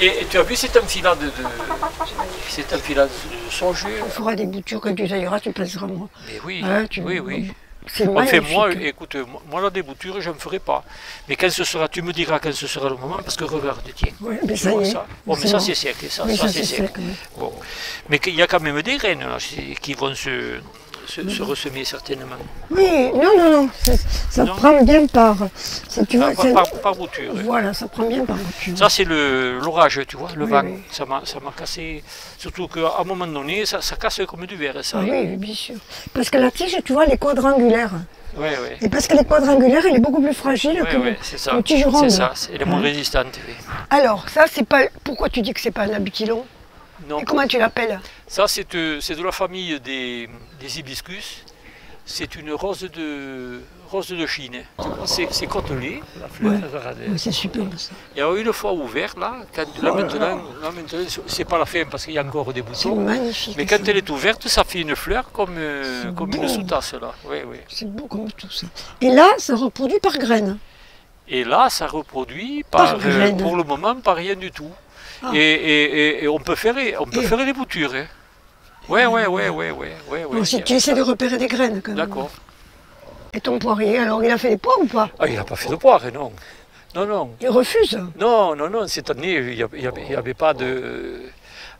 Et tu as vu cet enfilade de songe? Tu feras des boutures quand tu tailleras, tu pèseras moi. Mais oui, Hein, oui. C'est Enfin, magnifique. moi, écoute, moi là, des boutures, je ne ferai pas. Mais quand ce sera, tu me diras quand ce sera le moment, parce que regarde, tiens. Ouais, mais Tu ça vois y est. ça? Bon, mais ça c'est sec, ça, Oui, ça, ça, c'est c'est sec. sec, oui. Bon. Mais il y a quand même des graines là, qui vont se ressemer certainement. Oui, non. Ça Non. prend bien par. Tu vois, Par bouture. voilà, ça prend bien par bouture. Ça c'est l'orage, tu vois, le Oui, vent. oui. Ça m'a cassé. Surtout qu'à un moment donné, ça casse comme du verre, ça. Ah oui, bien sûr. Parce que la tige, tu vois, elle est quadrangulaire. Oui. Et parce qu'elle est quadrangulaire, elle est beaucoup plus fragile Oui, c'est ça. qu'une tige ronde. C'est ça, elle est moins résistante. Oui. Alors, ça, c'est pas. Pourquoi tu dis que c'est pas un abutilon? Non. Et comment tu l'appelles? Ça, c'est de la famille des hibiscus. C'est une rose de Chine. C'est côtelé, la fleur. Ouais. Regarde. Oui, c'est super ça. Il y a une fois ouvert, là, maintenant, c'est pas la fin parce qu'il y a encore des C'est boutons. magnifique. Mais quand ça. elle est ouverte, ça fait une fleur comme une beau. sous-tasse, là. Oui. C'est beau comme tout ça. Et là, ça reproduit par graines. Et là, ça reproduit Par graine. pour le moment, pas rien du tout. Ah. Et on peut faire des boutures. Hein. Ouais. Donc, si tu essaies de repérer des graines, quand même. D'accord. Et ton poirier, alors il a fait des poires ou pas? Ah, il n'a pas fait de poire, non. Non. Il refuse. Non, cette année, il n'y avait pas de...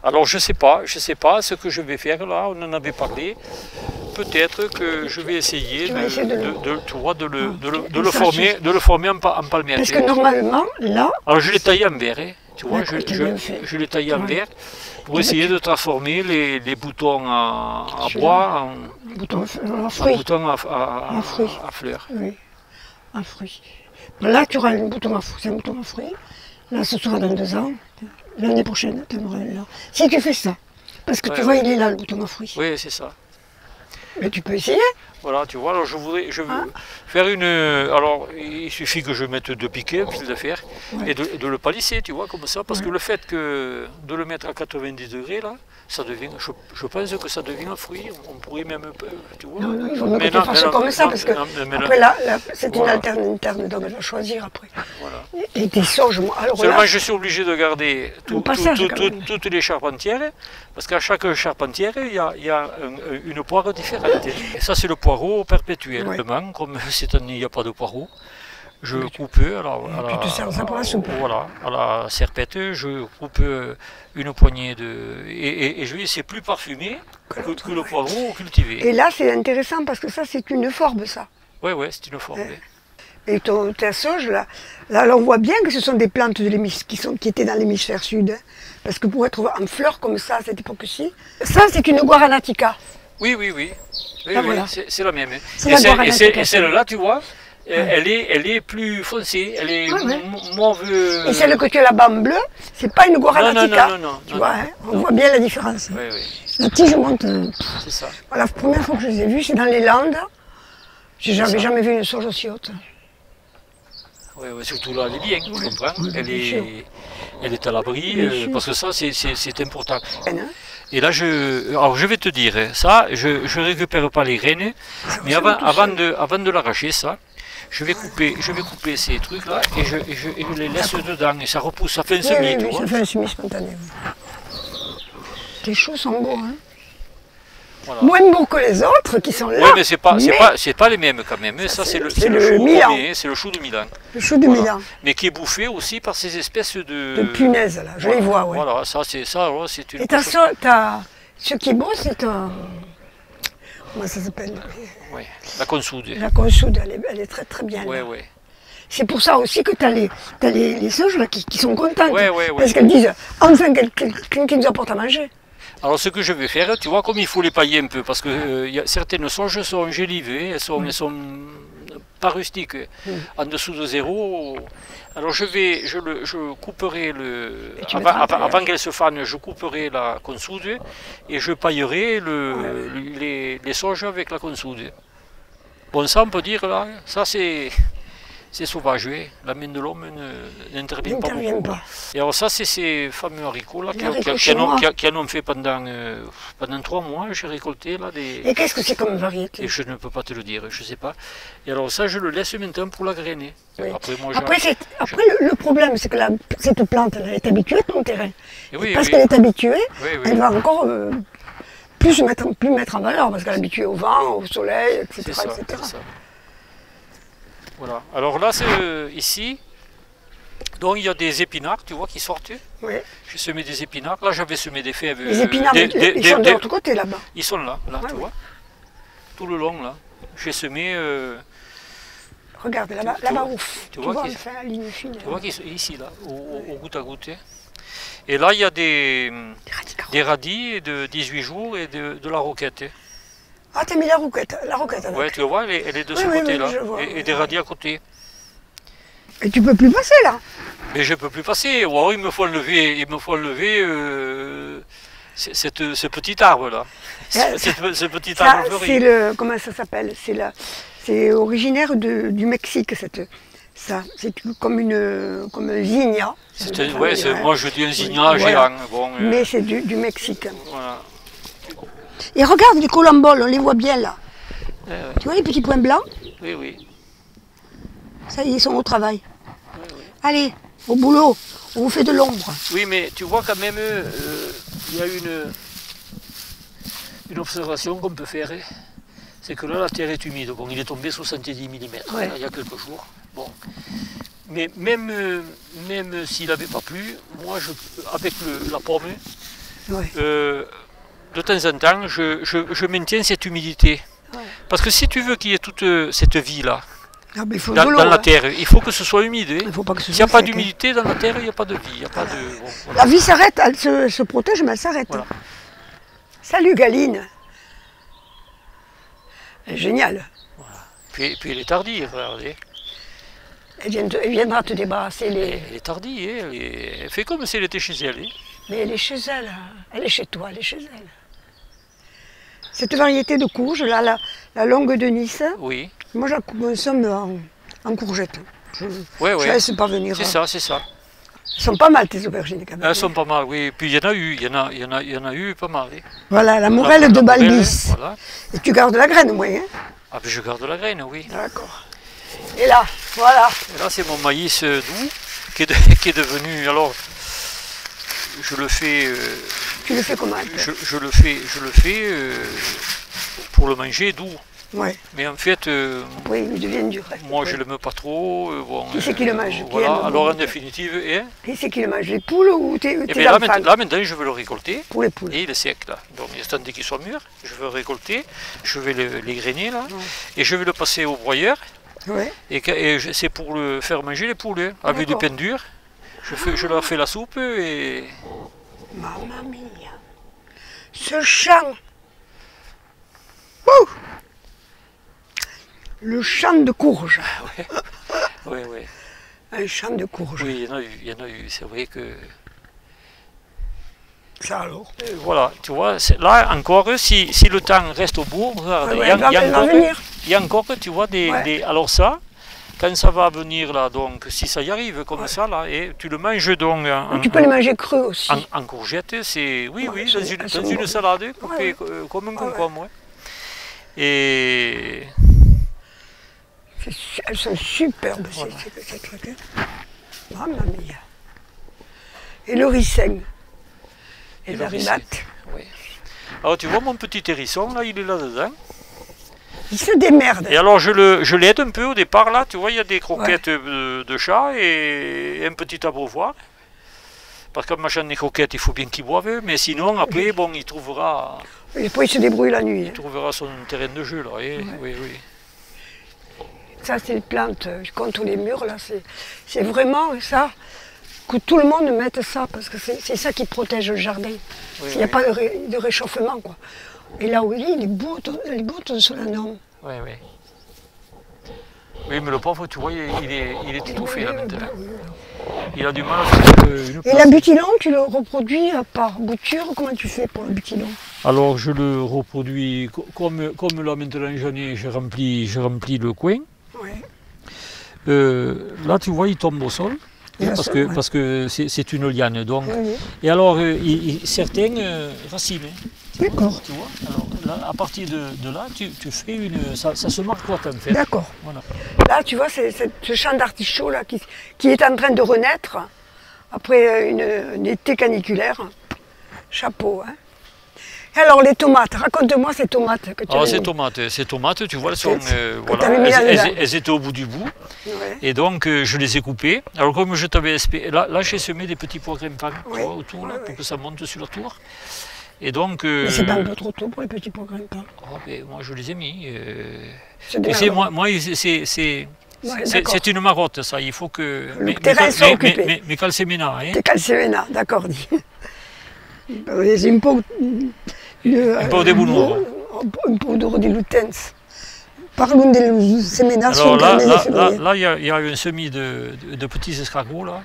Alors je sais pas ce que je vais faire là, on en avait parlé. Peut-être que je vais essayer Tu vas essayer de le former en palmette. Parce que normalement, là, Alors je l'ai taillé en verre, hein, tu vois, D'accord, t'as bien fait. je l'ai taillé en Ouais. verre pour essayer de transformer les boutons à bois un en fruit. boutons Un fruit. à fleurs. Oui, un fruit. Là, tu auras un bouton à fruit. C'est un bouton à fruit. Là, ce sera dans 2 ans. L'année prochaine, tu auras là. Si tu fais ça, parce que Ouais, tu vois, ouais. il est là, le bouton à fruit. Oui, c'est ça. Mais tu peux essayer. Voilà, tu vois, alors je veux Ah. faire une... Alors, il suffit que je mette 2 piquets, un fil de fer, Ouais. et de le palisser, tu vois, comme ça, parce Ouais. que le fait de le mettre à 90 degrés, là, ça devient... Je pense que ça devient un fruit, on pourrait même... Tu vois. Non, il vaut mieux que Mais tu non, fasses mais non, comme ça, non, parce que non, mais après, là, c'est une Voilà. alternative, donc elle va choisir après. Voilà. Et tes sauges, moi, alors Seulement, là, je suis obligé de garder passage, quand même. toutes les charpentières, parce qu'à chaque charpentière, il y a une poire différente. Et ça, c'est le poireau perpétuel. Ouais. Demain, comme cette année, il n'y a pas de poireau, je coupe tu te sers ça pour la soupe. Voilà, à la serpette, je coupe une poignée de... Et je dis, c'est plus parfumé que le poireau cultivé. et là, c'est intéressant parce que ça, c'est une forbe, ça. Oui, c'est une forme. Et ta sauge, là, on voit bien que ce sont des plantes qui étaient dans l'hémisphère sud. Hein. Parce que pour être en fleurs comme ça, à cette époque-ci, ça, c'est une guaranatica. Oui. Ah, voilà. C'est la même. C'est la guaranatica. Et celle-là, tu vois, elle est plus foncée, elle est Ouais. mauve. Et celle que tu as là-bas en bleu, c'est pas une guaranatica. Non. Tu vois, hein, on voit bien la différence. Oui, La tige monte. c'est ça. Voilà, la première fois que je les ai vus, c'est dans les Landes. J'avais jamais vu une sauge aussi haute. Oui, surtout là, elle est bien, tu comprends. Oui, Elle bien sûr. est à l'abri, Bien sûr. parce que ça, c'est important. Hein. Et là, alors je vais te dire, ça, je ne récupère pas les graines, mais ça va tout avant de l'arracher, ça, je vais couper ces trucs-là et je les laisse dedans et ça repousse, ça fait un semis, tu vois. Ça fait un semis spontané. Tes choux sont beaux, hein. Voilà. Moins beaux que les autres qui sont là. Oui, mais c'est pas les mêmes quand même. Ça, c'est le chou Milan. premier, c'est le chou de Milan. Le chou de Voilà. Milan. Mais qui est bouffé aussi par ces espèces de... De punaises, là, je les vois, ouais. Voilà, ça, c'est une... Et ce qui est beau, c'est ta... Comment ça s'appelle? Ouais, la consoude. La consoude, elle est très très bien. Ouais, là. ouais. C'est pour ça aussi que tu as les sauges là, qui sont contentes. Ouais. Parce qu'elles disent, enfin quelqu'un qui nous apporte à manger. Alors ce que je vais faire, tu vois, comme il faut les pailler un peu, parce que certaines sauges sont gélivées, elles sont pas rustiques, en dessous de 0. Alors je couperai tu mettras avant qu'elle se fane, je couperai la consoude et je paillerai les sauges avec la consoude. Bon, ça on peut dire là, ça c'est c'est sauvage, oui. La main de l'homme n'intervient pas N'intervient beaucoup. pas. Et alors ça, c'est ces fameux haricots là, Les haricots chinois. qui en ont fait pendant 3 mois. J'ai récolté là des... Et qu'est-ce que c'est comme variété? Et je ne peux pas te le dire, je ne sais pas. Et alors ça, je le laisse maintenant pour la grainer. Oui. Après, moi, Après, le problème, c'est que cette plante, elle est habituée à ton terrain. Et oui, Parce oui. qu'elle est habituée, Oui, oui. elle va encore plus mettre en valeur, parce qu'elle est habituée au vent, au soleil, etc. C'est ça, etc. c'est ça. Voilà. Alors là, c'est ici. Donc il y a des épinards, tu vois, qui sortent. Oui. J'ai semé des épinards. Là, j'avais semé des fèves. Les épinards, ils sont de l'autre côté là-bas. Ils sont là, Ouais, tu oui. vois. Tout le long, là. J'ai semé. Regarde, là-bas, tu vois- ouf. tu vois qu'ils- enfin, la ligne fine. Tu vois qu'ils sont ici, là, au goutte à goutte. Et là, il y a des radis de 18 jours et de la roquette. Ah, t'as mis la roquette avec. Ouais, tu vois, elle est de Oui, ce oui, côté-là. oui, je vois. Et des radis à côté. Et tu peux plus passer là. Mais je ne peux plus passer. Ou alors il me faut enlever, ce petit arbre-là. Ce petit Ça, arbre fleuri. c'est le. Comment ça s'appelle? C'est originaire du Mexique, ça. C'est comme un zinnia. Moi je dis un zinnia Voilà. géant. Bon, Mais c'est du Mexique. voilà. Et regarde les colomboles, on les voit bien là. Ouais. Tu vois les petits points blancs? Oui, oui. Ça y est, ils sont au travail. Allez, au boulot, on vous fait de l'ombre. Oui, mais tu vois quand même, il y a une observation qu'on peut faire. C'est que là, la terre est humide. Bon, il est tombé 70 mm Ouais. il y a quelques jours. Bon. Mais même s'il n'avait pas plu, moi, avec la pomme, Ouais. de temps en temps, je maintiens cette humidité. Ouais. Parce que si tu veux qu'il y ait toute cette vie-là, Ah, mais il faut de dans l'eau. la hein. terre, il faut que ce soit humide. Il ne faut pas que ce S'il n'y a soit pas sec, hein. d'humidité dans la terre, il n'y a pas de vie. Il y a pas de, bon, voilà. La vie s'arrête, elle se protège, mais elle s'arrête. Voilà. Salut Galine. Elle est géniale. Puis elle est tardive, regardez. Elle viendra te débarrasser les. Elle est tardive, hein, elle fait comme si elle était chez elle. Hein. Mais elle est chez elle. Elle est chez toi, elle est chez elle. Cette variété de courge, là, la longue de Nice, Oui, moi je la consomme en courgette. Je ouais, ne laisse pas venir. c'est ça, c'est ça. Elles sont pas mal tes aubergines quand même. Elles sont pas mal, oui. Puis il y en a eu, il y en a eu pas mal. Hein. Voilà, la morelle La de morelle, Balbis. Voilà. Et tu gardes la graine, moi. Hein? Ah, puis je garde la graine, oui. D'accord. Et là, voilà. Et là, c'est mon maïs doux qui est devenu. Alors, je le fais. Tu le fais comment un peu? Je le fais pour le manger doux. Ouais. Mais en fait, Oui, il devient dur. moi, Oui. je ne l'aime pas trop. Bon, Qui c'est qui le mange? Qui Voilà. aime Alors, en beaucoup? définitive, hein, Qui c'est qui le mange? Les poules ou tes et bien enfants? là, maintenant, je veux le récolter. Pour les poules. Et il est sec là. Donc il attendait qu'il soit mûr. Je veux le récolter. Je vais les grainer là. Et je vais le passer au broyeur. Ouais. C'est pour le faire manger les poules. Hein, avec du D'accord. pain dur. Je leur fais la soupe et. Mamma mia. Ce chant. Ouh. Le chant de courge. Oui. Un chant de courge. Oui, il y en a eu. C'est vrai que. Ça alors. Voilà, tu vois, là encore, si le temps reste au bout, regarde, Ouais, elle va venir. il y a encore, tu vois, alors ça, quand ça va venir là, donc si ça y arrive comme ça là, et tu le manges donc Tu peux les manger crus aussi. en courgette, c'est oui, Ouais, dans elles sont une bonnes. salade coupée Ouais. comme un concombre. Ouais. Et Elles sont superbes, Voilà. ces trucs. Hein. Mamma mia. Et le ricin. Et la rimate. oui. Alors tu vois mon petit hérisson là, il est là-dedans. Il se démerde. Et alors je l'aide un peu au départ là, tu vois, il y a des croquettes de chat et un petit abreuvoir. Parce qu'en mangeant des croquettes, il faut bien qu'il boive, mais sinon après, bon, il trouvera Et après, il se débrouille la nuit. Hein. son terrain de jeu là. Oui. Ça, c'est une plante contre les murs, là. C'est vraiment ça, que tout le monde mette ça, parce que c'est ça qui protège le jardin. S'il n'y a pas de réchauffement, quoi. Et là où il est beau, ton solanum. Oui. Oui, mais le pauvre, tu vois, il est étouffé là maintenant. Il a du mal à faire une Et place. l'abutilon, tu le reproduis par bouture? Comment tu fais pour l'abutilon? Alors je le reproduis comme là maintenant j'ai rempli le coin. Ouais. là, tu vois, il tombe au sol. Parce que c'est une liane. Donc. Oui. Et alors, certains racinent. D'accord. Tu vois, alors, là, à partir de là, tu fais une. Ça se marque quoi, en fait. D'accord. Voilà. Là, tu vois, c'est ce champ d'artichaut là qui est en train de renaître après un été caniculaire. Chapeau, hein. Et alors les tomates, raconte-moi ces tomates que tu as Ces tomates, tu vois, elles sont, elles étaient au bout du bout. Ouais. Et donc, je les ai coupées. Alors, comme je t'avais expliqué, là j'ai semé des petits pois grimpants, tu vois, autour, là, pour que ça monte sur la tour. Et donc... Mais c'est pas un peu trop tôt pour les petits pois grimpants. Oh, ben, moi, je les ai mis. C'est une marotte, ça. Il faut que... Le terrain soit occupé. Mais calcéména, hein. C'est calcéména, d'accord, dit. C'est un po' di bunuro. Un po' di lutens. Parlons des séminations. Alors là, il y a un semis de petits escargots, là,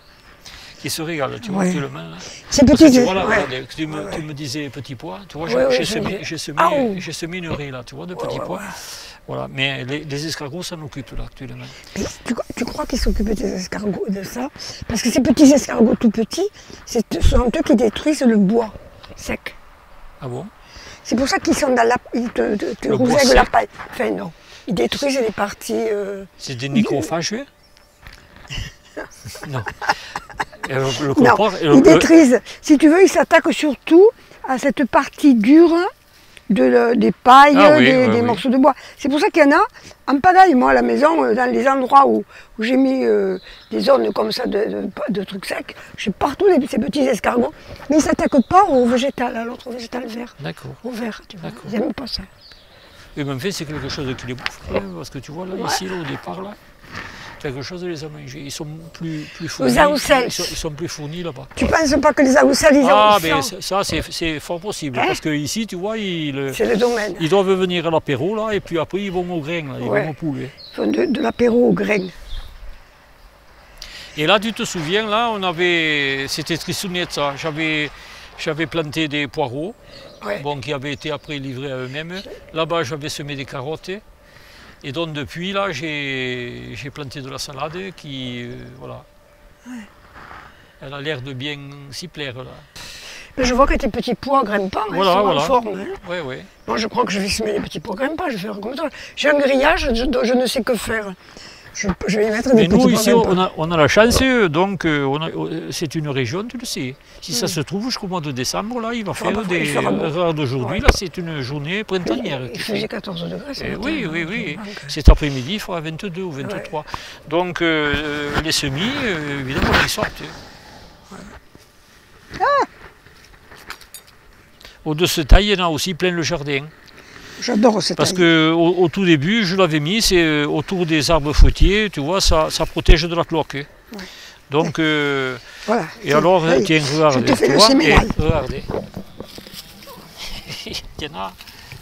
qui se régalent, tu vois, actuellement. Ces petits... Tu vois, là, tu me disais petits pois, tu vois, j'ai semé une raie, là, tu vois, de petits pois. Voilà, mais les escargots s'en occupent, là, actuellement. Tu crois qu'ils s'occupent des escargots, de ça? Parce que ces petits escargots tout petits, ce sont eux qui détruisent le bois sec. Ah bon? C'est pour ça qu'ils sont dans la... Ils te rousèguent la paille. Enfin, non. Ils détruisent les parties... C'est des nécrophages? Non. Ils détruisent. Si tu veux, ils s'attaquent surtout à cette partie dure des pailles, des morceaux de bois. C'est pour ça qu'il y en a en pagaille. Moi, à la maison, dans les endroits où j'ai mis des zones comme ça de trucs secs, j'ai partout ces petits escargots. Mais ils ne s'attaquent pas au végétal, à l'autre végétal vert. D'accord. Au vert, tu vois. Ils n'aiment pas ça. Et même fait, c'est quelque chose qui les bouffe, parce que tu vois, là, ici, là, au départ, là, quelque chose les a mangés. Ils sont plus fournis. Ils sont plus fournis là-bas. Tu ne penses pas que les aoussels, ils ont... Ah, mais ça, c'est fort possible. Parce que ici, tu vois, c'est le domaine. Ils doivent venir à l'apéro, là, et puis après, ils vont au grain, là, ils vont au poulet. Ils font de l'apéro au grain. Et là, tu te souviens, là, c'était Trisounette, ça. J'avais planté des poireaux, qui avaient été après livrés à eux-mêmes. Là-bas, j'avais semé des carottes. Et donc depuis là, j'ai planté de la salade qui, voilà, elle a l'air de bien s'y plaire là. Mais je vois que tes petits pois grimpants, ils sont en forme. Hein. Oui. Moi je crois que je vais semer les petits pois grimpants, je vais faire comme ça. J'ai un grillage, je ne sais que faire. Je vais mettre des petits pois ici, grimpants. on a la chance, donc c'est une région, tu le sais. Si ça se trouve, jusqu'au mois de décembre, là, il va faire des heures d'aujourd'hui. Là, c'est une journée printanière. Il faisait 14 degrés. Oui. Cet après-midi, il fera 22 ou 23. Donc, les semis, évidemment, ils sortent. Au-dessus de ce taille, il y en a aussi plein le jardin. J'adore cette Parce qu'au tout début, je l'avais mis, c'est autour des arbres fruitiers, tu vois, ça protège de la cloque. Ouais. Donc, voilà. Et alors, tiens, regardez, tu vois, regardez.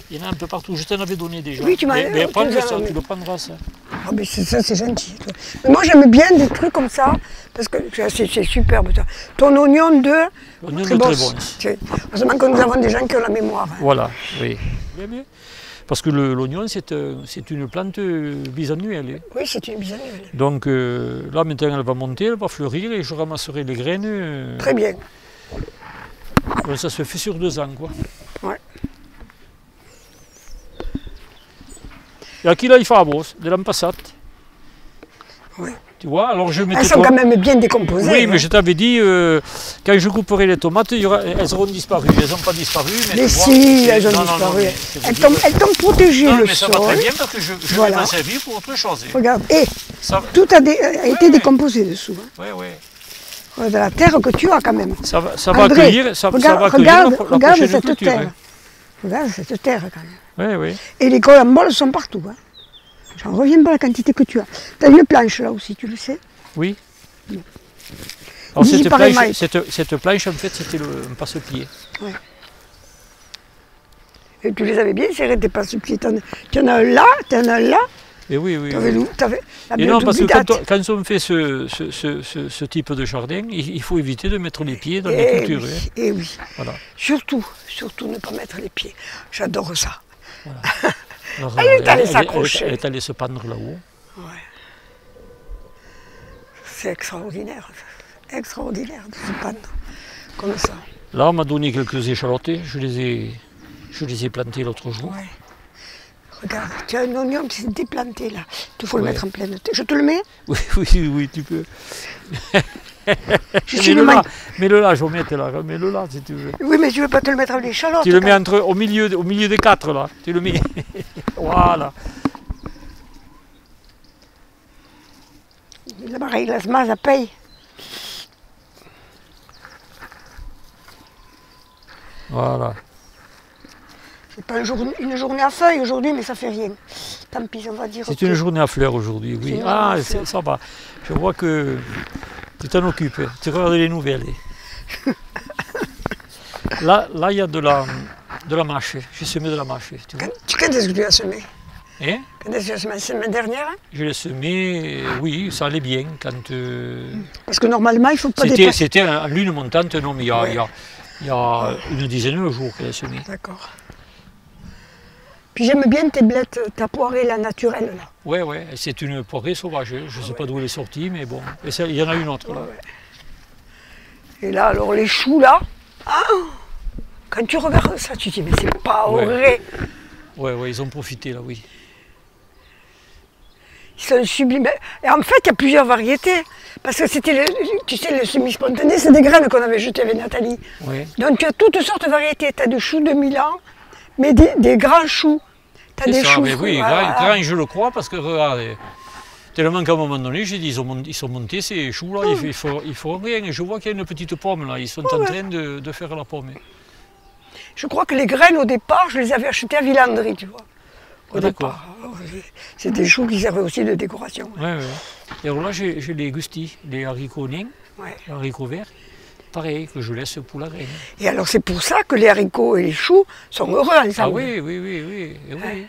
Il y en a un peu partout, je t'en avais donné déjà. Oui, tu m'as dit. Mais prends ça, tu le prendras ça. Ah, mais ça, c'est gentil. Mais moi, j'aime bien des trucs comme ça, parce que c'est superbe. Ça. Ton oignon de Trébos. Heureusement que nous avons des gens qui ont la mémoire. Hein. Voilà, oui. Bien mieux. Parce que l'oignon, c'est une plante bisannuelle. Oui, c'est une bisannuelle. Donc là, maintenant, elle va monter, elle va fleurir et je ramasserai les graines. Très bien. Ça se fait sur 2 ans, quoi. Ouais. Et aquí là, il fa brosse, de l'an passat. Oui. Tu vois, alors je mettais. Elles sont quand même bien décomposées. Oui, mais je t'avais dit, quand je couperai les tomates, elles auront disparu. Elles n'ont pas disparu. Mais si, elles ont disparu. Elles t'ont protégé le sol. Mais ça va très bien parce que je vais m'en servir pour autre chose. Regarde, tout a été décomposé dessous. Oui. De la terre que tu as quand même. Ça va accueillir, regarde cette terre. Regarde cette terre quand même. Oui. Et les colamboles sont partout. Hein. J'en reviens pas la quantité que tu as. Tu as une planche là aussi, tu le sais? Oui. Bon. Alors cette planche, en fait, c'était un passe-pied. Ouais. Et tu les avais bien serrés, tes passe-pieds. Tu en as un là, tu en as un là. Et oui. Et non, parce que quand on fait ce type de jardin, il faut éviter de mettre les pieds dans les cultures. Oui, et oui. Voilà. Surtout ne pas mettre les pieds. J'adore ça. Voilà. Alors, elle est allée s'accrocher. Elle est allée se pendre là-haut. Ouais. c'est extraordinaire. Extraordinaire de se pendre comme ça. Là, on m'a donné quelques échalotes, je les ai plantées l'autre jour. Ouais. Regarde, tu as un oignon qui s'est déplanté là. Il faut le mettre en pleine terre. Je te le mets? Oui, tu peux. Mets-le là, je vais mettre là. Mets-le là si tu veux. Oui, mais je ne veux pas te le mettre avec l'échalote. Tu le mets au milieu des quatre là. Tu le mets. Voilà. La smase, elle paye. Voilà. C'est pas une journée à feuilles aujourd'hui, mais ça fait rien. Tant pis, on va dire. C'est une journée à fleurs aujourd'hui, oui. Ah, ça va. Je vois que tu t'en occupes. Tu regardes les nouvelles. Là, il y a de la mâche. J'ai semé de la mâche. Quand est-ce que tu as semé? Hein? Quand est-ce que tu as semé? La semaine dernière? Je l'ai semé, oui, ça allait bien. Parce que normalement, il ne faut pas dépasser. C'était en lune montante, non, mais il y a une dizaine de jours qu'elle a semé. D'accord. Puis j'aime bien tes blettes, ta poirée, la naturelle, là. Oui, c'est une poirée sauvage. Je ne sais pas d'où elle est sortie, mais bon. Et il y en a une autre, là. Et là, alors, les choux, là, quand tu regardes ça, tu te dis, mais c'est pas vrai. Oui, ils ont profité, là, oui. Ils sont sublimes. Et en fait, il y a plusieurs variétés. Parce que c'était, tu sais, le semi-spontané, c'est des graines qu'on avait jetées avec Nathalie. Oui. Donc tu as toutes sortes de variétés. Tu as des choux de Milan, mais des grands choux. Tu as des choux. Mais oui, grands, je le crois, parce que regardez, tellement qu'à un moment donné, j'ai dit, ils sont montés ces choux-là, il faut rien. Et je vois qu'il y a une petite pomme là, ils sont en train de faire la pomme. Je crois que les graines, au départ, je les avais achetées à Villandry, tu vois. Au départ. C'est des choux qui servaient aussi de décoration. Oui. Et alors là, j'ai les gustis, les haricots nains, les haricots verts, pareil, que je laisse pour la reine. Et alors c'est pour ça que les haricots et les choux sont heureux ensemble. Ah oui. Et oui.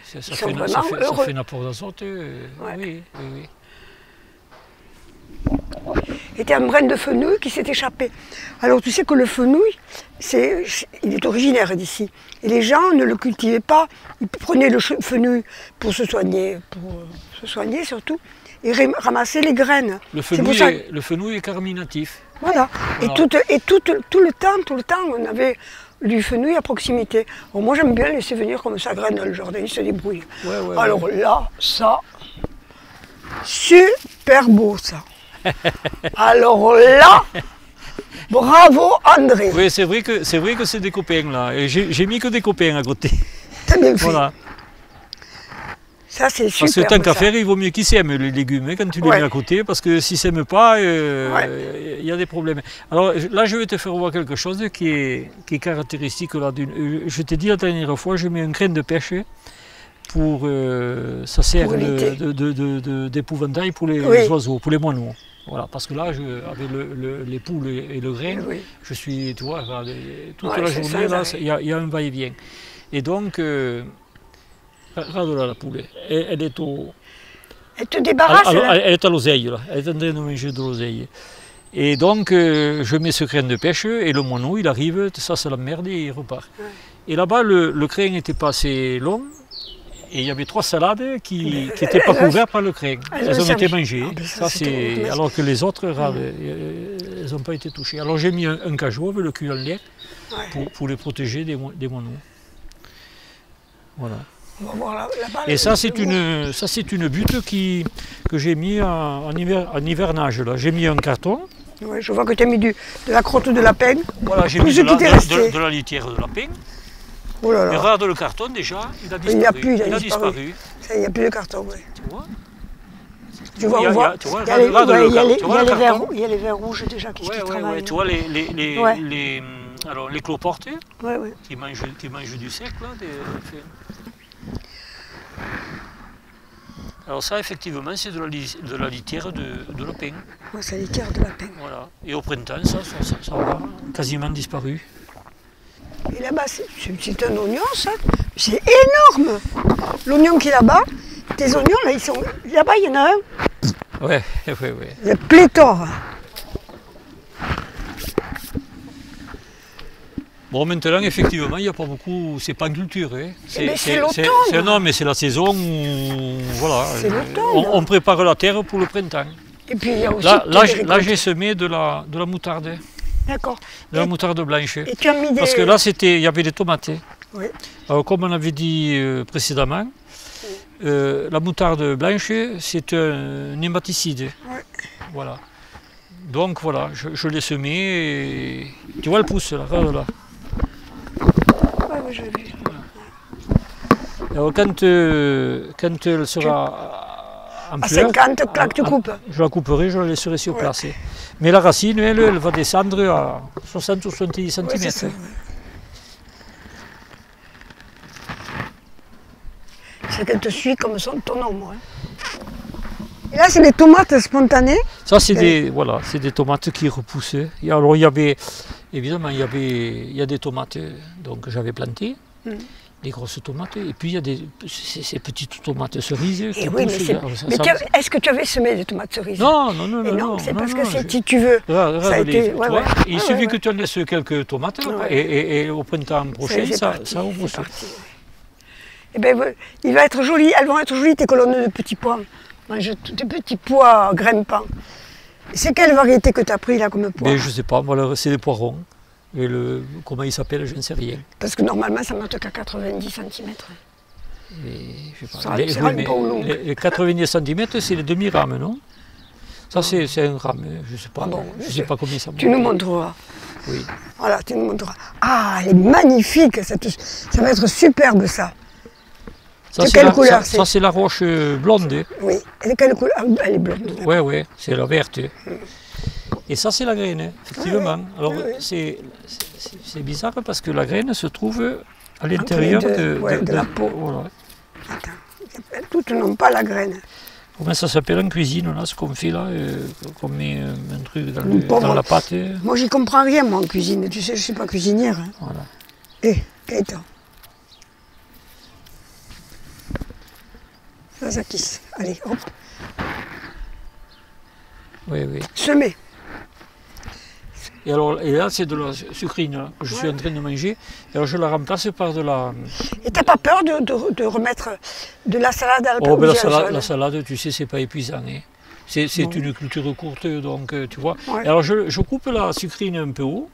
Ça fait une apport d'azote. Oui. Et tu as un brin de fenouil qui s'est échappé. Alors tu sais que le fenouil, il est originaire d'ici. Et les gens ne le cultivaient pas. Ils prenaient le fenouil pour se soigner surtout, et ramassaient les graines. Le fenouil est carminatif. Voilà. Et tout le temps, on avait du fenouil à proximité. Alors moi j'aime bien laisser venir comme ça graine dans le jardin, ils se débrouillent. Alors là, ça, super beau ça. Alors là, bravo André. Oui, c'est vrai que c'est des copains là. Et j'ai mis que des copains à côté. T'as bien fait. Voilà. Ça c'est super. Parce que tant qu'à faire, il vaut mieux qu'ils s'aiment les légumes quand tu les mets à côté, parce que s'ils ne s'aiment pas, il y a des problèmes. Alors là, je vais te faire voir quelque chose qui est caractéristique là. Je t'ai dit la dernière fois, je mets une graine de pêche. Ça sert d'épouvantail pour les oiseaux, pour les moineaux. Voilà, parce que là, avec les poules et le grain, je suis, tu vois, toute la journée, là, il y a un va-et-vient. Et donc, regarde là la poule, elle est au... Elle te débarrasse elle est à l'oseille, là, elle est en train de manger de l'oseille. Et donc, je mets ce grain de pêche, et le moineau, il arrive, ça c'est la merde, et il repart. Et là-bas, le grain n'était pas assez long, et il y avait 3 salades qui n'étaient pas couvertes par le crin. Elles ont été mangées. Alors que les autres, elles n'ont pas été touchées. Alors j'ai mis un cajou avec le cul en l'air pour les protéger des moineaux. Voilà. Et ça c'est une butte que j'ai mis en hivernage. J'ai mis un carton. Ouais, je vois que tu as mis de la crotte de lapin. Voilà, j'ai mis de la litière de lapin. Oh là là. Et regarde le carton déjà, il a disparu. Il a disparu. Il n'y a plus de carton, oui. Tu vois? Il y a les vers rouges déjà qui travaillent. Tu vois les cloportes qui mangent du sec là. Alors ça effectivement c'est de la litière de lapin. Ouais, c'est la litière de lapin. Voilà. Et au printemps ça a quasiment disparu. Et là-bas, c'est un oignon, ça. C'est énorme. L'oignon qui est là-bas, tes oignons, là, ils sont... Là-bas, il y en a un. Ouais. Il y a pléthore. Bon, maintenant, effectivement, il n'y a pas beaucoup... C'est pas une culture, hein. C'est l'automne. Non, mais c'est la saison où... Voilà. C'est l'automne. On prépare la terre pour le printemps. Et puis il y a aussi là j'ai semé de la moutarde. D'accord. De la moutarde blanche. Et tu as mis des... Parce que là, il y avait des tomates. Oui. Alors, comme on avait dit précédemment, la moutarde blanche, c'est un nématicide. Oui. Voilà. Donc voilà, je l'ai semé et... Tu vois le pouce là, regarde là. Oui, j'ai vu. Alors quand elle sera en À fleur, 50, clac, tu coupes. je la couperai, je la laisserai sur place. Mais la racine, elle va descendre à 60 ou 70 cm. Oui, c'est ça, ouais. C'est qu'elle te suit comme ton ombre. Hein. Et là, c'est les tomates spontanées. Ça, c'est des tomates qui repoussent. Et alors, il y avait, évidemment, il y a des tomates que j'avais plantées, des grosses tomates, et puis il y a ces petites tomates cerises qui oui, poussent. Mais est-ce que tu avais semé des tomates cerises? Non, c'est parce que si tu veux, ça a été... Il suffit que tu en laisses quelques tomates, et au printemps prochain, ça repousse. Eh ben, elles vont être jolies tes colonnes de petits pois. Des petits pois grimpants. C'est quelle variété que tu as pris là comme pois? Je ne sais pas, moi c'est des poirons. Et comment ils s'appellent, je ne sais rien. Parce que normalement ça ne monte qu'à 90 cm. Les 90 cm, c'est les demi-rames, non? Ça c'est un rame, je ne sais pas. Je sais pas combien ça monte. Tu nous montreras. Oui. Voilà, tu nous montreras. Ah, elle est magnifique, ça va être superbe ça. Ça, de quelle couleur ça c'est la roche blonde. Oui, et de quelle couleur? Elle est blonde. Oui, c'est la verte. Et ça c'est la graine, effectivement. Alors c'est bizarre parce que la graine se trouve à l'intérieur de la peau. Voilà. Attends, toutes n'ont pas la graine. Comment ça s'appelle en cuisine, là, ce qu'on fait là, qu'on met un truc dans la pâte. Moi j'y comprends rien moi en cuisine, tu sais, je ne suis pas cuisinière. Hein. Voilà. Gaëtan. Ça kiss. Allez, hop. Oui. Semer. Et là, c'est de la sucrine là, que je suis en train de manger. Et alors, je la remplace par de la... Et t'as pas peur de remettre de la salade à la salade, tu sais, c'est pas épuisant. Hein. C'est une culture courte, donc tu vois. Ouais. Et alors, je coupe la sucrine un peu haut,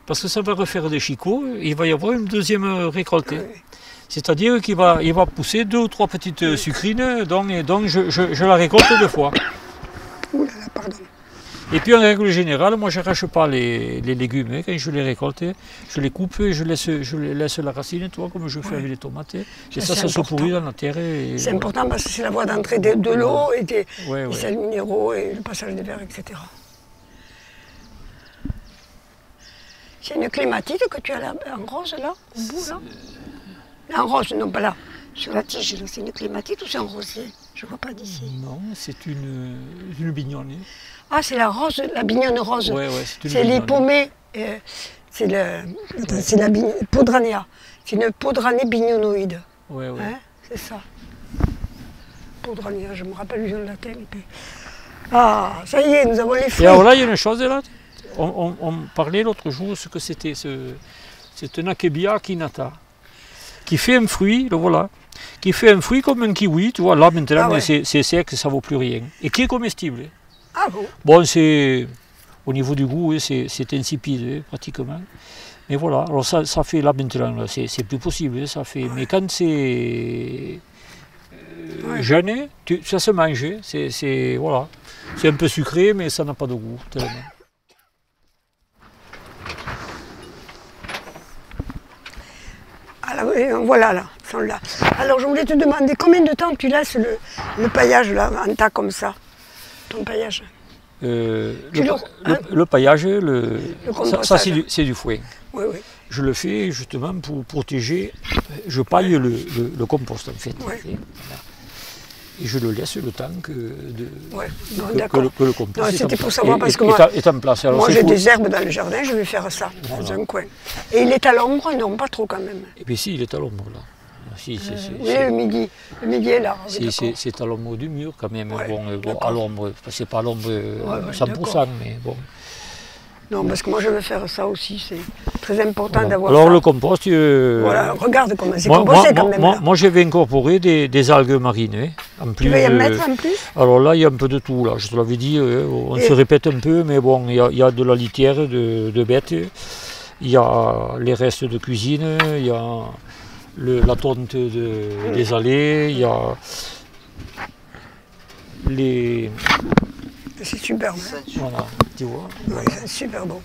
parce que ça va refaire des chicots, et il va y avoir une deuxième récolte. Oui. C'est-à-dire qu'il va pousser 2 ou 3 petites sucrines, donc je la récolte 2 fois. Ouh là là, pardon. Et puis en règle générale, moi je n'arrache pas les légumes, hein. Quand je les récolte, je les coupe et je laisse la racine, toi, comme je fais avec les tomates. Et ça se pourrit dans la terre. C'est important parce que c'est la voie d'entrée de l'eau et des sels minéraux et le passage des vers, etc. C'est une clématite que tu as là, en rose là, au bout là? En rose, non pas là, sur la tige, c'est une clématite ou c'est un rosier? Je ne vois pas d'ici. Non, c'est une bignone. Ah, c'est la rose, la bignone rose. Oui, c'est les pommées, c'est la Podrania. C'est une Podrania bignonoïde. Oui. Hein, c'est ça. Podrania, je me rappelle du nom de la terre. Ah, ça y est, nous avons les fruits. Et alors là, il y a une chose là. On parlait l'autre jour ce que c'était. C'est un Akebia kinata. Qui fait un fruit, le voilà, qui fait un fruit comme un kiwi, tu vois, là maintenant c'est sec, ça ne vaut plus rien, et qui est comestible. Ah bon? Bon, c'est, au niveau du goût, c'est insipide, pratiquement. Mais voilà, alors ça fait, là maintenant, c'est plus possible, ça fait, mais quand c'est jeune, ça se mange, voilà, c'est un peu sucré, mais ça n'a pas de goût, tellement. Voilà, là, ils sont là. Alors, je voulais te demander combien de temps tu laisses le paillage, là, en tas comme ça, ton paillage? Le paillage, ça c'est du foin. Oui. Je le fais justement pour protéger, je paille le compost en fait. Oui. Et je le laisse le temps que le compost c'était pour savoir parce que moi, est en place. Alors, moi j'ai des herbes dans le jardin, je vais faire ça dans un coin. Et il est à l'ombre? Non, pas trop quand même. Et bien si, il est à l'ombre là. Oui, le midi est là. C'est à l'ombre du mur quand même. Ouais, bon, à l'ombre, c'est pas à l'ombre 100%, mais bon. Non, parce que moi je veux faire ça aussi, c'est très important Voilà. d'avoir Alors ça. le compost, Voilà, regarde comment c'est composté quand même. Là. moi je vais incorporer des algues marines. Hein, en plus, Tu veux y en mettre en plus? Alors là, il y a un peu de tout. Là. Je te l'avais dit, on se répète un peu, mais bon, il y a de la litière de bêtes, il y a les restes de cuisine, il y a la tonte des allées, il y a les... C'est super bon. Voilà, tu vois. Ouais, c'est super bon.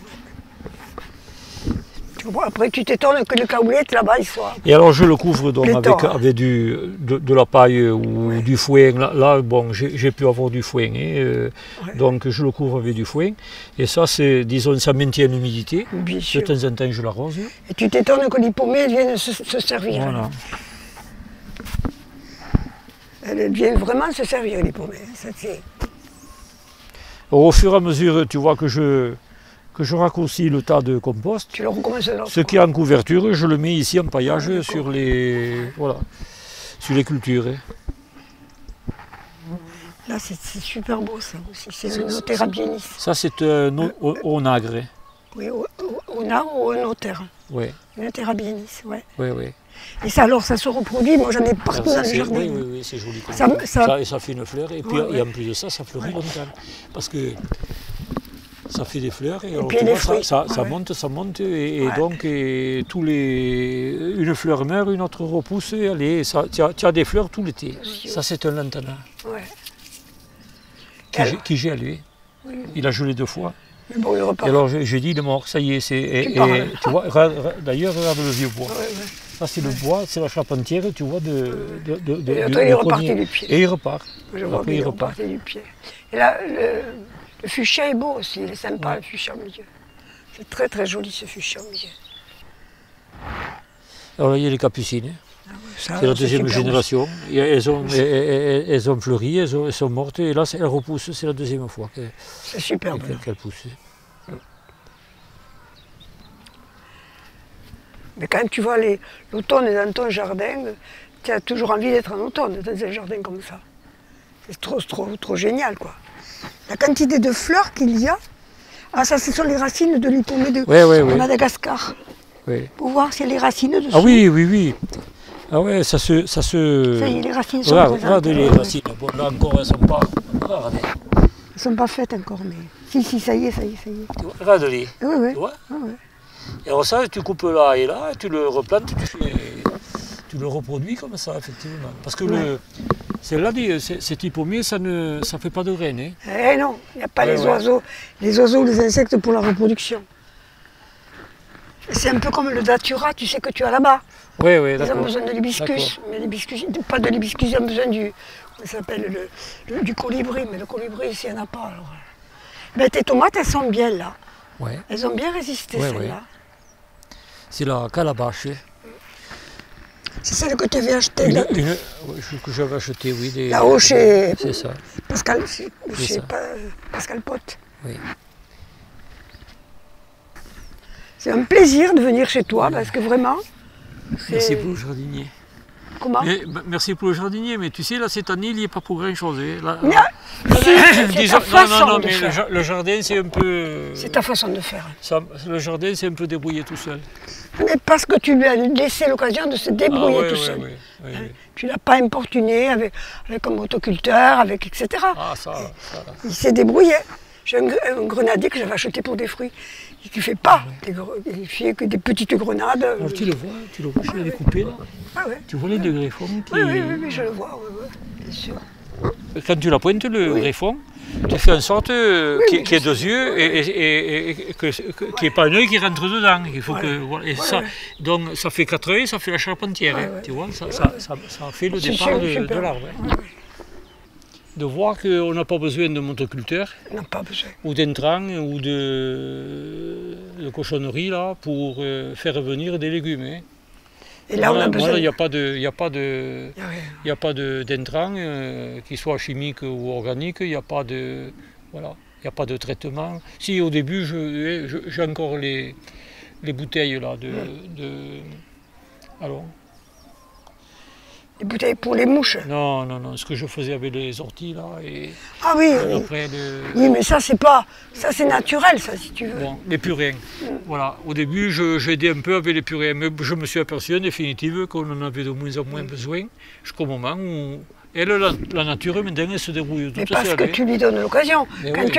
Après, tu t'étonnes que le caoulette là-bas il soit. Et alors, je le couvre donc pléthore, avec de la paille ou du foin. Là bon, j'ai pu avoir du foin. Hein, donc, je le couvre avec du foin. Et ça, c'est, disons, ça maintient l'humidité. Bien De sûr. temps en temps, je l'arrose. Et tu t'étonnes que les pommées viennent se servir. Voilà. Elles viennent vraiment se servir, les pommées. Ça, Au fur et à mesure, tu vois que je raccourcis le tas de compost. tu le recommences là. Ce qui est en couverture, je le mets ici en paillage sur les cultures. Hein. Là, c'est super beau ça aussi. C'est un Notera-Bienis. Ça, c'est un onagre. Oui, on a ou un Notera. Oui, Un Notera-Bienis, ouais. oui, oui. Et ça, alors, ça se reproduit. Moi, j'en ai partout dans le jardin. Oui, c'est joli. Ça- Et ça fait une fleur. Et puis, et en plus de ça, ça fleurit longtemps. Parce que ça fait des fleurs. Et, alors, puis tu les vois, fruits. ça Ouais. monte. Et donc, une fleur meurt, une autre repousse. Allez, tu as des fleurs tout l'été. Ça, c'est un lantana Ouais. qui gèle, lui. Oui. Il a gelé 2 fois. Mais bon, il repart. Et alors, j'ai dit, il est mort, ça y est. Tu vois, d'ailleurs, regarde le vieux bois. Ouais, ouais. Ça, c'est le bois, c'est la charpentière, tu vois, Et du après, il est reparti premier. du pied. Et il repart. Je vois Après, qu'il il est repart. reparti du pied. Et là, le fuchsia est beau aussi. Il est sympa, le fuchsia au milieu. C'est très, très joli, ce fuchsia au milieu. Alors là, il y a les capucines. Ça, C'est la deuxième super beau. génération. Et elles ont fleuri, elles sont mortes. Et là, elles repoussent. C'est la deuxième fois C'est super beau. qu'elles poussent. Mais quand tu vois l'automne dans ton jardin, tu as toujours envie d'être en automne dans un jardin comme ça. C'est trop génial, quoi. La quantité de fleurs qu'il y a. Ah, ça, ce sont les racines de l'hypomée de Oui. Madagascar. Oui. Pour voir s'il y a les racines dessous. Ah oui. Ah ouais, ça se... Ça y est, les racines sont Regarde présentes. les racines. Bon, là encore, elles sont pas... Regardez. Elles ne sont pas faites encore, mais... Si, ça y est. Regarde-les. Oui. Tu vois? Oui. Et alors ça, tu coupes là et là, tu le replantes, tu le reproduis comme ça, effectivement. Parce que cet hypomée, ça ne fait pas de graines. Hein. Eh non, il n'y a pas les oiseaux ou les insectes pour la reproduction. C'est un peu comme le datura, tu sais que tu as là-bas. Oui, Ils d'accord. ont besoin de l'hibiscus, mais l'hibiscus, pas de l'hibiscus, ils ont besoin du colibri, mais le colibri ici, il n'y en a pas. Alors. Ben, tes tomates, elles sont bien là. Ouais. Elles ont bien résisté, celles-là. C'est la calabache. C'est celle que tu avais achetée Que j'avais acheté, oui. là-haut chez C'est ça. Pascal, ça. Pascal Pot. Oui. C'est un plaisir de venir chez toi parce que vraiment. Merci pour le jardinier. Comment? Merci pour le jardinier, mais tu sais, là, cette année, il n'y est pas pour grand-chose. Hein. C'est ta façon de mais faire. le jardin, c'est un peu... C'est ta façon de faire. Le jardin, c'est un peu débrouillé tout seul. Mais parce que tu lui as laissé l'occasion de se débrouiller tout seul. Oui. Tu ne l'as pas importuné avec un motoculteur, etc. Ah, ça. Il s'est débrouillé. J'ai un grenadier que j'avais acheté pour des fruits. Il ne fait pas. Il fait que des petites grenades. Alors, tu le vois, je l'ai coupé là. Ah ouais. Tu vois les deux greffons qui... Oui, je le vois, bien sûr. Quand tu la pointes, le greffon, tu fais en sorte qu'il y ait 2 yeux et qu'il n'y ait pas un œil qui rentre dedans. Il faut que, donc ça fait 4 œils, ça fait la charpentière. Tu vois, ça fait le départ de l'arbre. De voir qu'on n'a pas besoin de motoculteur, ou d'intrants, ou de cochonnerie là, pour faire venir des légumes. Hein. Et là, on a besoin. Il n'y a pas d'intrants, qu'ils soient chimiques ou organiques, il n'y a pas de traitement. Si au début, j'ai encore les bouteilles là alors. Des bouteilles pour les mouches. Non, non, non, ce que je faisais avec les orties là. Et Ah oui, après oui, mais ça c'est pas, ça c'est naturel, ça si tu veux. bon, les purins. Voilà. Au début, j'ai aidé un peu avec les purins, mais je me suis aperçu en définitive qu'on en avait de moins en moins besoin, jusqu'au moment où la nature maintenant elle se déroule Mais toute parce seule. que tu lui donnes l'occasion. Mais Quand oui.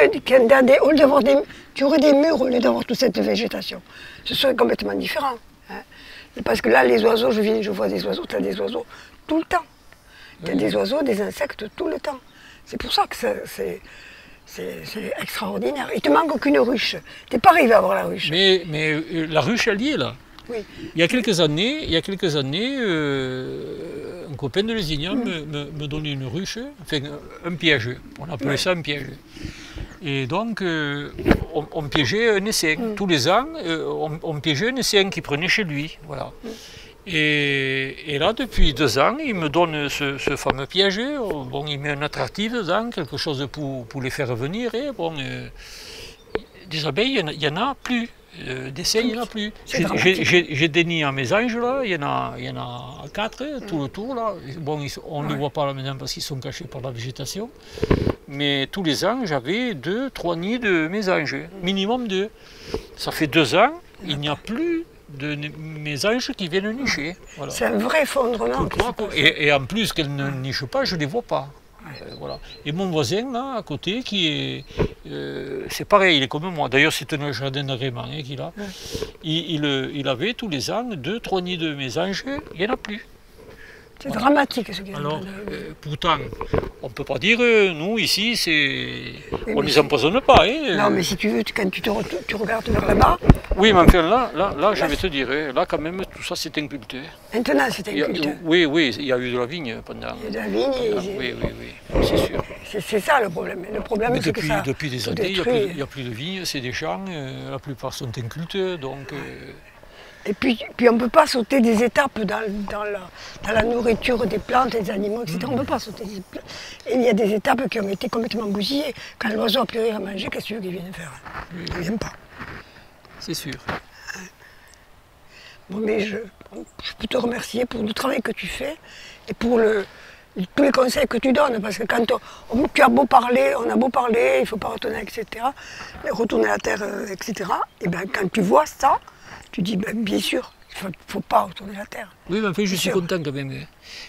tu aurais des murs au lieu d'avoir toute cette végétation, ce serait complètement différent. Hein. Parce que là, les oiseaux, je vois des oiseaux, tu as des oiseaux tout le temps. Tu as des oiseaux, des insectes tout le temps. C'est pour ça que c'est extraordinaire. Il te manque aucune ruche. Tu n'es pas arrivé à avoir la ruche. Mais la ruche, elle y est là. Oui. Il y a quelques années, un copain de Lézignan me donnait une ruche, enfin un piège. On appelait ça un piège. Et donc, on piégeait un essaim. Tous les ans, on piégeait un essaim qu'il prenait chez lui. Voilà. Et là, depuis 2 ans, il me donne ce fameux piège. Bon, il met un attractif dedans, quelque chose pour les faire venir. Et bon, des abeilles, il n'y en a plus. D'essais, il n'y en a plus. J'ai des nids à mésanges, là, il y en a 4 tout le tour. Là. Bon, on ne les voit pas là maintenant parce qu'ils sont cachés par la végétation. Mais tous les ans, j'avais 2, 3 nids de mésanges, minimum 2. Ça fait 2 ans, il n'y a plus de mésanges qui viennent nicher. Voilà. C'est un vrai effondrement. Et en plus qu'elles ne nichent pas, je ne les vois pas. Voilà. Et mon voisin là à côté c'est pareil, il est comme moi. D'ailleurs c'est un jardin d'agrément qu'il a. Il avait tous les ans 2, 3 nids de mésanges, il n'y en a plus. C'est dramatique ce qui est. Alors, pourtant, on ne peut pas dire, nous ici, on ne les empoisonne pas. Hein. Non, mais si tu veux, quand tu regardes vers là-bas. Oui, mais enfin là, je vais te dire, là quand même, tout ça c'est inculté. Maintenant c'est inculté. Oui, il y a eu de la vigne pendant. Il y a de la vigne. Oui, c'est sûr. C'est ça le problème. Le problème, c'est que ça. Depuis des années, il n'y a plus de vignes, c'est des champs, la plupart sont incultés, donc. Et puis on ne peut pas sauter des étapes dans la nourriture des plantes, des animaux, etc. On ne peut pas sauter des étapes. Et il y a des étapes qui ont été complètement bousillées. Quand l'oiseau n'a plus rien à manger, qu'est-ce que tu veux qu'il vienne faire? Il ne vient pas. C'est sûr. Bon, mais je peux te remercier pour le travail que tu fais et pour tous les conseils que tu donnes. Parce que quand tu as beau parler, on a beau parler, il ne faut pas retourner, etc. Mais retourner à la terre, etc. Et bien quand tu vois ça, tu dis, ben, bien sûr, il ne faut pas retourner la terre. Oui, mais enfin, je suis content quand même.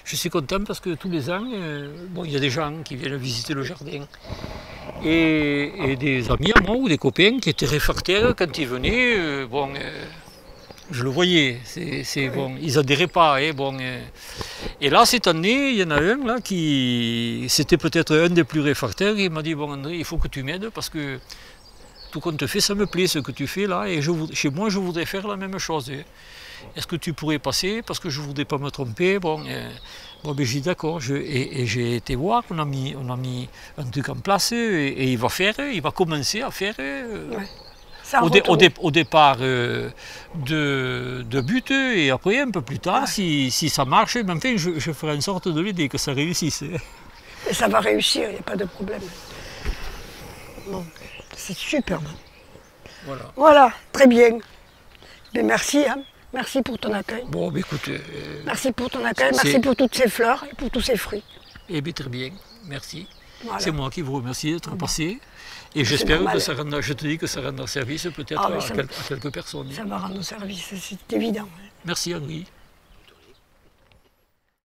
Je suis content parce que tous les ans, il y a des gens qui viennent visiter le jardin. Et des amis à moi ou des copains qui étaient réfractaires quand ils venaient, je le voyais, bon, ils n'adhéraient pas. Et là, cette année, il y en a un là, c'était peut-être un des plus réfractaires, il m'a dit, bon André, il faut que tu m'aides parce que tout compte fait, ça me plaît ce que tu fais là, et chez moi, je voudrais faire la même chose. Est-ce que tu pourrais passer, parce que je ne voudrais pas me tromper. Ben, j'ai dit d'accord, et j'ai été voir, on a mis un truc en place, et il va commencer à faire, au départ de but, et après, un peu plus tard, si ça marche, mais enfin, je ferai en sorte de l'aider, que ça réussisse. Et ça va réussir, il n'y a pas de problème. Bon. C'est superbe. Voilà, très bien. Mais merci, hein. Merci pour ton accueil. Bon, mais écoute. Merci pour ton accueil, merci pour toutes ces fleurs et pour tous ces fruits. Eh bien, très bien, merci. Voilà. C'est moi qui vous remercie d'être passé. Et j'espère que ça rendra, je te dis que ça rendra service peut-être à quelques personnes. Ça va rendre service, c'est évident. Merci Henri.